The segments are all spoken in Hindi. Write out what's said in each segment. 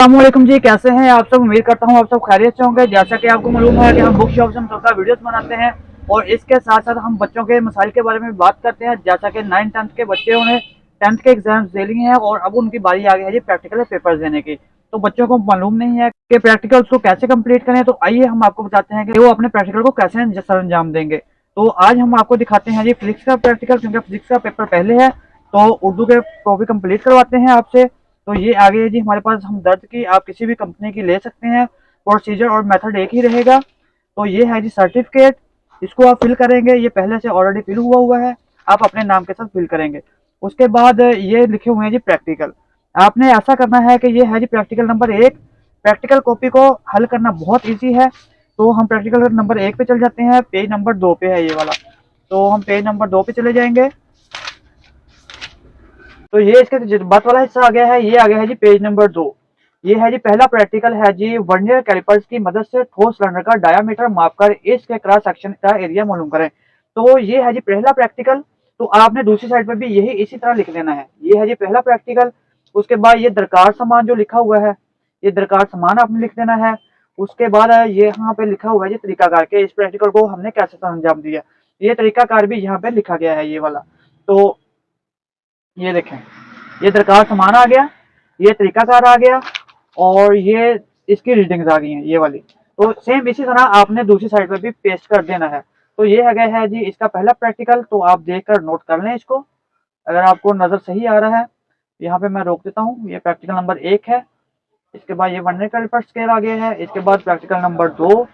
अस्सलामुअलैकुम जी, कैसे हैं आप सब। उम्मीद करता हूँ आप सब खैरियत से होंगे। जैसा कि आपको मालूम है कि हम बुक शॉप से हम सबका वीडियोस बनाते हैं और इसके साथ साथ हम बच्चों के मसाइल के बारे में बात करते हैं। जैसा कि 9th 10th के बच्चे उन्हें 10th के एग्जाम्स दे लिए हैं और अब उनकी बारी आ गई है जी प्रैक्टिकल पेपर्स देने की। तो बच्चों को मालूम नहीं है कि प्रैक्टिकल्स को कैसे कंप्लीट करें। तो आइए हम आपको बताते हैं कि वो अपने प्रैक्टिकल को कैसे सर अंजाम देंगे। तो आज हम आपको दिखाते हैं जी फिजिक्स का प्रैक्टिकल, क्योंकि फिजिक्स का पेपर पहले है। तो उर्दू के को भी कंप्लीट करवाते हैं आपसे। तो ये आगे है जी हमारे पास हम दर्द की आप किसी भी कंपनी की ले सकते हैं। प्रोसीजर और मेथड एक ही रहेगा। तो ये है जी सर्टिफिकेट, इसको आप फिल करेंगे। ये पहले से ऑलरेडी फिल हुआ है, आप अपने नाम के साथ फिल करेंगे। उसके बाद ये लिखे हुए हैं जी प्रैक्टिकल। आपने ऐसा करना है कि ये है जी प्रैक्टिकल नंबर 1। प्रैक्टिकल कॉपी को हल करना बहुत ईजी है। तो हम प्रैक्टिकल नंबर 1 पे चल जाते हैं। पेज नंबर 2 पे है ये वाला। तो हम पेज नंबर 2 पे चले जाएंगे। तो ये इसके जो बात वाला हिस्सा आ गया है, ये आ गया है जी पेज नंबर 2। ये है जी पहला प्रैक्टिकल है जी वर्नियर कैलिपर्स की मदद से ठोस सिलेंडर का डायामीटर मापकर इसके क्रॉस सेक्शन का एरिया मालूम करें। तो ये है जी पहला प्रैक्टिकल। तो आपने दूसरी साइड पर भी यही इसी तरह लिख देना है। ये है जी पहला प्रैक्टिकल। उसके बाद ये दरकार सामान जो लिखा हुआ है, ये दरकार सामान आपने लिख देना है। उसके बाद ये यहाँ पे लिखा हुआ है जी तरीकाकार के इस प्रैक्टिकल को हमने कैसे अंजाम दिया। ये तरीकाकार भी यहाँ पे लिखा गया है ये वाला। तो ये देखें, ये दरकार सामान आ गया, ये तरीकाकार आ गया और ये इसकी रीडिंग्स आ गई हैं ये वाली। तो सेम इसी तरह आपने दूसरी साइड पर भी पेस्ट कर देना है। तो ये है गया है जी इसका पहला प्रैक्टिकल। तो आप देखकर नोट कर लें इसको, अगर आपको नज़र सही आ रहा है। यहाँ पे मैं रोक देता हूँ। ये प्रैक्टिकल नंबर 1 है। इसके बाद ये वर्नियर कैलिपर स्केल आ गया है। इसके बाद प्रैक्टिकल नंबर 2,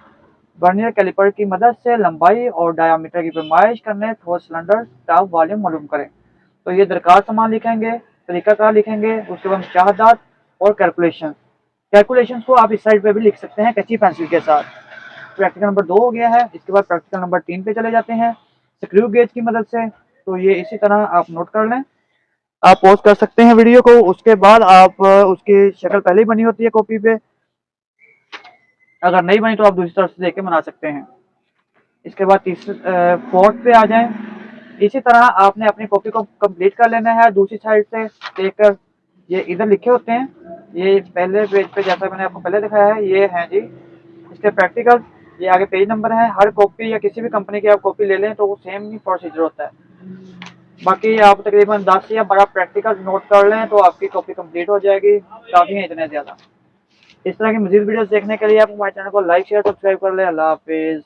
वर्नियर कैलिपर की मदद से लंबाई और डायामीटर की पैमाइश करने ठोस सिलेंडर का वॉल्यूम मालूम करें। तो ये दरकार सामान लिखेंगे, तरीकाकार लिखेंगे, उसके बाद मुशाहदात और कैलकुलेशन। कैलकुलेशंस को आप इस साइड पे भी लिख सकते हैं कच्ची पेंसिल के साथ। प्रैक्टिकल नंबर 2 हो गया है। इसके बाद प्रैक्टिकल नंबर 3 पे चले जाते हैं स्क्रू गेज की मदद से। तो ये इसी तरह आप नोट कर लें। आप पॉज कर सकते हैं वीडियो को। उसके बाद आप उसकी शक्ल पहले ही बनी होती है कॉपी पे, अगर नहीं बनी तो आप दूसरी तरफ से देख के बना सकते हैं। इसके बाद तीसरे फोर्थ पे आ जाएं। इसी तरह आपने अपनी कॉपी को कंप्लीट कर लेना है दूसरी साइड से देखकर। ये इधर लिखे होते हैं, ये पहले पेज पे जैसा मैंने आपको पहले दिखाया है ये हैं जी इसके प्रैक्टिकल। ये आगे पेज नंबर है। हर कॉपी या किसी भी कंपनी की आप कॉपी ले लें तो वो सेम ही प्रोसीजर होता है। बाकी आप तकरीबन 10 या 12 प्रैक्टिकल नोट कर लें तो आपकी कॉपी कंप्लीट हो जाएगी। काफ़ी है इतने ज़्यादा। इस तरह की मजीद वीडियोस देखने के लिए आप हमारे चैनल को लाइक शेयर सब्सक्राइब कर लें। अल्लाह हाफिज़।